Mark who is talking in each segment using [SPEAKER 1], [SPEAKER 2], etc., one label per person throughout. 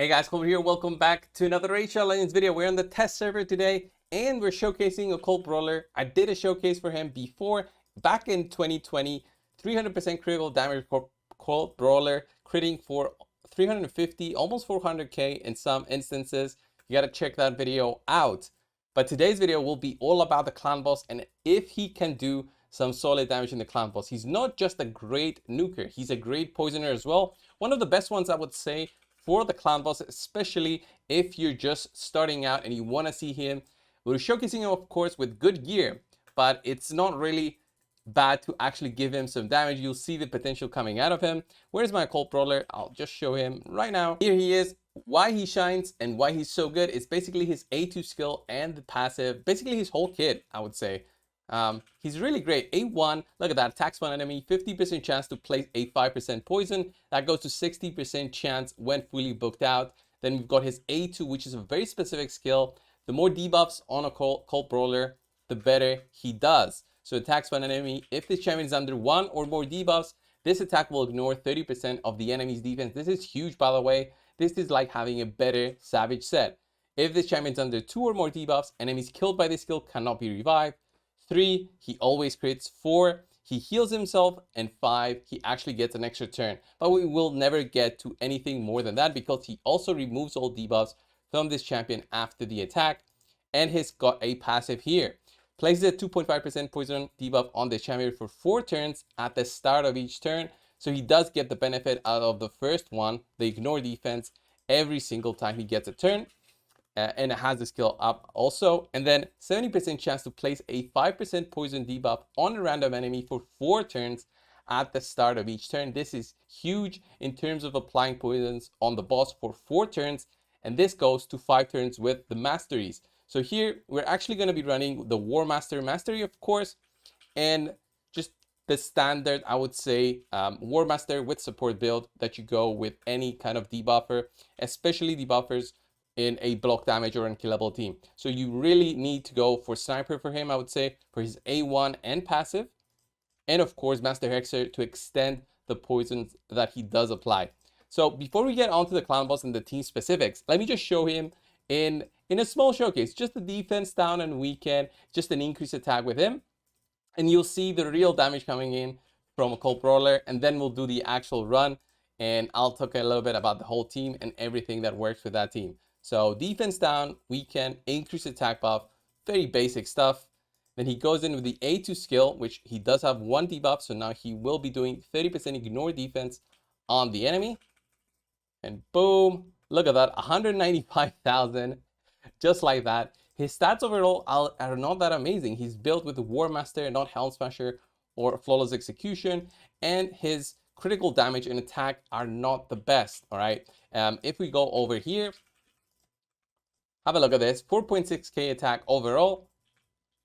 [SPEAKER 1] Hey guys, Colbert here. Welcome back to another HL Legends video. We're on the test server today and we're showcasing OCCULT Brawler. I did a showcase for him before, back in 2020. 300% critical damage for OCCULT Brawler, critting for 350, almost 400k in some instances. You gotta check that video out. But today's video will be all about the clan boss and if he can do some solid damage in the clan boss. He's not just a great nuker, he's a great poisoner as well. One of the best ones, I would say, for the clan boss, especially if you're just starting out and you want to see him. We're showcasing him, of course, with good gear, but it's not really bad to actually give him some damage. You'll see the potential coming out of him. Where's my OCCULT Brawler? I'll just show him right now. Here he is. Why he shines and why he's so good is basically his A2 skill and the passive, basically his whole kit, I would say. He's really great. A1, look at that, attacks one enemy, 50% chance to place a 5% poison. That goes to 60% chance when fully booked out. Then we've got his A2, which is a very specific skill. The more debuffs on a OCCULT Brawler, the better he does. So attacks one enemy. If this champion is under 1 or more debuffs, this attack will ignore 30% of the enemy's defense. This is huge, by the way. This is like having a better Savage set. If this champion is under 2 or more debuffs, enemies killed by this skill cannot be revived. 3, he always crits. 4, he heals himself. And 5, he actually gets an extra turn. But we will never get to anything more than that because he also removes all debuffs from this champion after the attack. And he's got a passive here. Places a 2.5% poison debuff on this champion for 4 turns at the start of each turn. So he does get the benefit out of the first one, the ignore defense, every single time he gets a turn. And it has the skill up also. And then 70% chance to place a 5% poison debuff on a random enemy for 4 turns at the start of each turn. This is huge in terms of applying poisons on the boss for 4 turns. And this goes to 5 turns with the masteries. So here we're actually going to be running the War Master Mastery, of course, and just the standard, I would say, War Master with support build that you go with any kind of debuffer, especially debuffers in a block damage or unkillable team. So you really need to go for Sniper for him, I would say, for his A1 and passive. And of course, Master Hexer to extend the poisons that he does apply. So before we get onto the clan boss and the team specifics, let me just show him in a small showcase, just the defense down and weekend, just an increased attack with him. And you'll see the real damage coming in from OCCULT Brawler. And then we'll do the actual run. And I'll talk a little bit about the whole team and everything that works with that team. So defense down, weekend, increase attack buff, very basic stuff. Then he goes in with the A2 skill, which he does have 1 debuff. So now he will be doing 30% ignore defense on the enemy. And boom, look at that, 195,000, just like that. His stats overall are not that amazing. He's built with the War Master, not Helm Smasher or Flawless Execution. And his critical damage and attack are not the best, all right? If we go over here, have a look at this, 4.6k attack overall,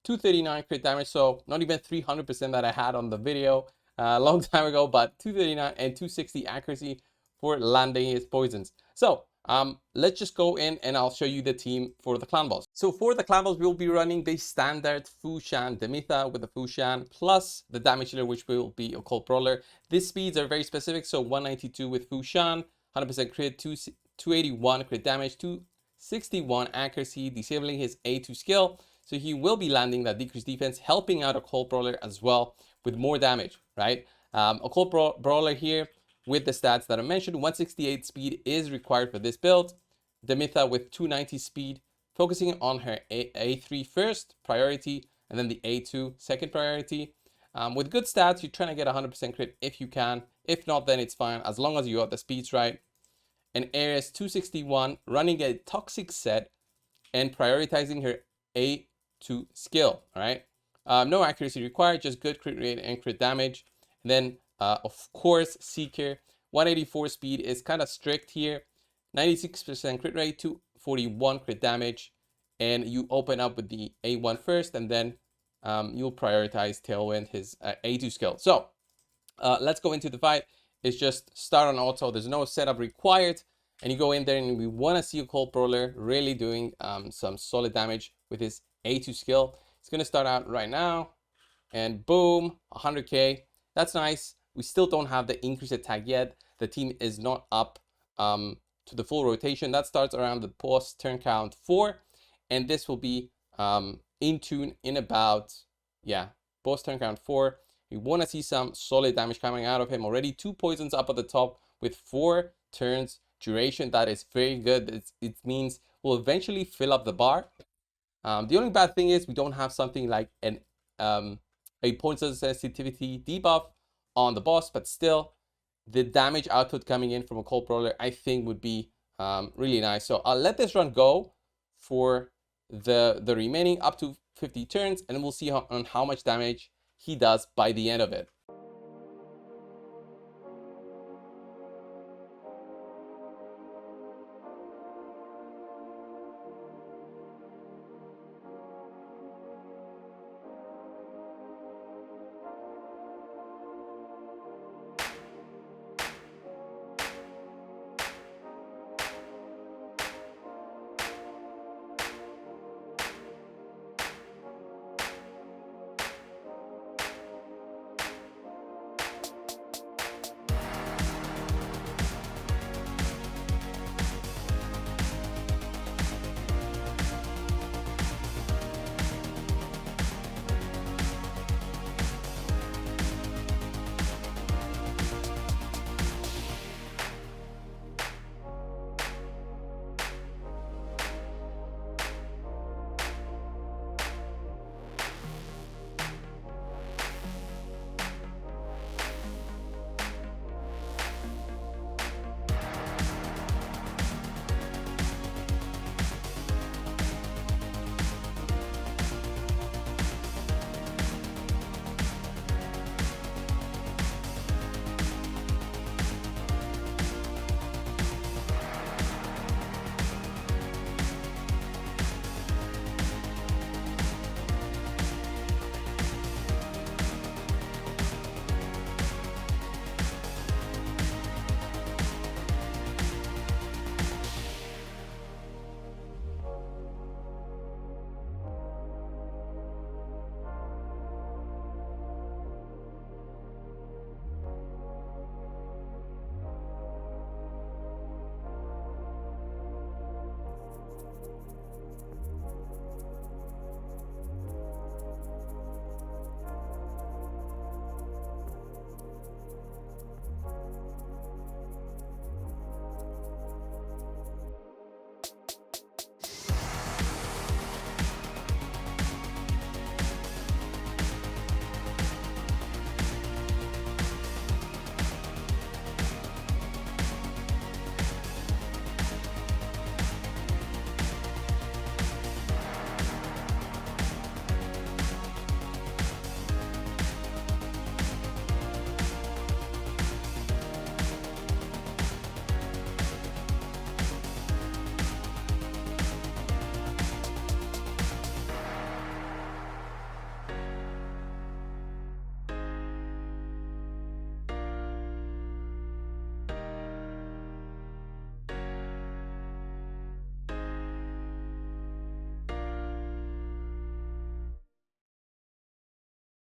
[SPEAKER 1] 239 crit damage, so not even 300% that I had on the video a long time ago, but 239 and 260 accuracy for landing his poisons. So let's just go in and I'll show you the team for the clan boss. So for the clan boss, we'll be running the standard Fushan Demitha with the Fushan plus the damage dealer, which will be OCCULT Brawler. These speeds are very specific, so 192 with Fushan, 100% crit, 281 crit damage, 261 accuracy, disabling his A2 skill. So he will be landing that decreased defense, helping out OCCULT Brawler as well with more damage, right? OCCULT Brawler here with the stats that I mentioned, 168 speed is required for this build. Demitha with 290 speed, focusing on her A3 first priority, and then the A2 second priority. With good stats, you're trying to get 100% crit if you can. If not, then it's fine, as long as you got the speeds right. And Ares 261, running a toxic set and prioritizing her A2 skill, all right? No accuracy required, just good crit rate and crit damage. And then, of course, Seeker, 184 speed is kind of strict here. 96% crit rate, 241 crit damage. And you open up with the A1 first, and then you'll prioritize Tailwind, his A2 skill. So let's go into the fight. It's just start on auto. There's no setup required. And you go in there and we want to see OCCULT Brawler really doing some solid damage with his A2 skill. It's going to start out right now. And boom, 100k. That's nice. We still don't have the increased attack yet. The team is not up to the full rotation. That starts around the post turn count 4, and this will be in tune in about, yeah, post turn count 4. We want to see some solid damage coming out of him. Already 2 poisons up at the top with 4 turns duration. That is very good. It means we'll eventually fill up the bar. The only bad thing is we don't have something like a poison sensitivity debuff on the boss, but still, the damage output coming in from a Cold Brawler, I think, would be really nice. So I'll let this run go for the remaining up to 50 turns, and we'll see on how much damage he does by the end of it.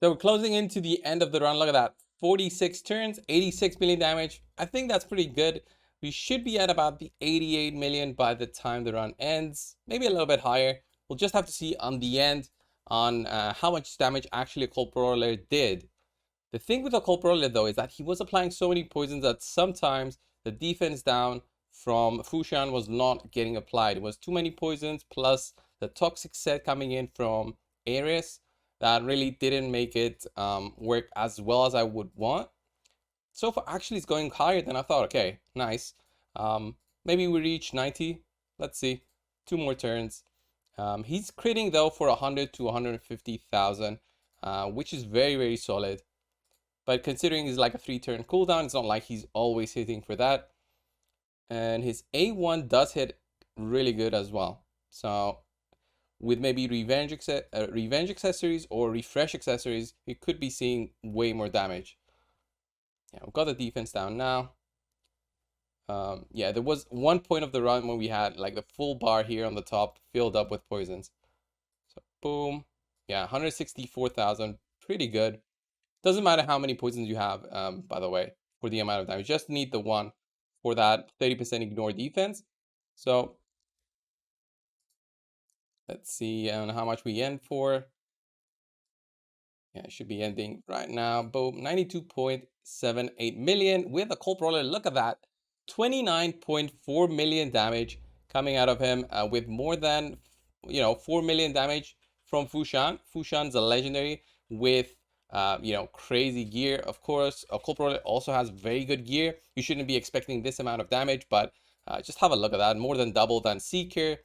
[SPEAKER 1] So we're closing into the end of the run. Look at that. 46 turns, 86 million damage. I think that's pretty good. We should be at about the 88 million by the time the run ends. Maybe a little bit higher. We'll just have to see on the end on how much damage actually a Cold Brawler did. The thing with a Cold Brawler, though, is that he was applying so many poisons that sometimes the defense down from Fushan was not getting applied. It was too many poisons plus the toxic set coming in from Ares that really didn't make it work as well as I would want. So far, actually, it's going higher than I thought. Okay, nice. Maybe we reach 90. Let's see. 2 more turns. He's critting, though, for 100 to 150,000, which is very, very solid. But considering he's like a 3-turn cooldown, it's not like he's always hitting for that. And his A1 does hit really good as well. So with maybe revenge accessories or refresh accessories, we could be seeing way more damage. Yeah, we've got the defense down now. Yeah, there was one point of the run when we had like the full bar here on the top filled up with poisons. So boom. Yeah, 164,000. Pretty good. Doesn't matter how many poisons you have, by the way, for the amount of damage. You just need the one for that 30% ignore defense. So let's see on how much we end for. Yeah, it should be ending right now. Boom, 92.78 million with a cold brawler. Look at that. 29.4 million damage coming out of him with more than, 4 million damage from Fushan. Fushan's a legendary with, crazy gear. Of course, a cold brawler also has very good gear. You shouldn't be expecting this amount of damage, but just have a look at that. More than double than Seeker.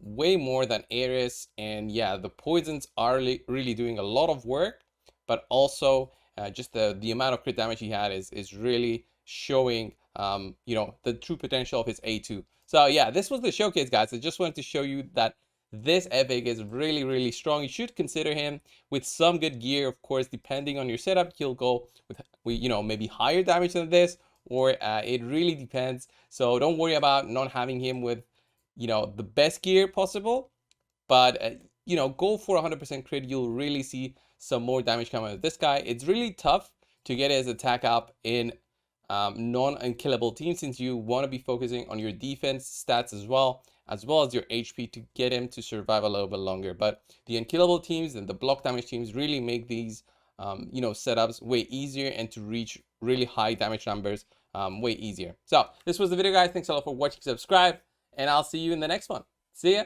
[SPEAKER 1] Way more than Ares, and yeah, the poisons are really doing a lot of work, but also just the amount of crit damage he had is really showing the true potential of his A2. So yeah, this was the showcase, guys. I just wanted to show you that this epic is really strong. You should consider him with some good gear. Of course, depending on your setup, he'll go with maybe higher damage than this, or it really depends. So don't worry about not having him with the best gear possible, but go for 100% crit. You'll really see some more damage coming out of this guy. It's really tough to get his attack up in non-unkillable teams, since you want to be focusing on your defense stats as well as your HP to get him to survive a little bit longer. But the unkillable teams and the block damage teams really make these setups way easier, and to reach really high damage numbers way easier. So this was the video, guys. Thanks a lot for watching. Subscribe, and I'll see you in the next one. See ya.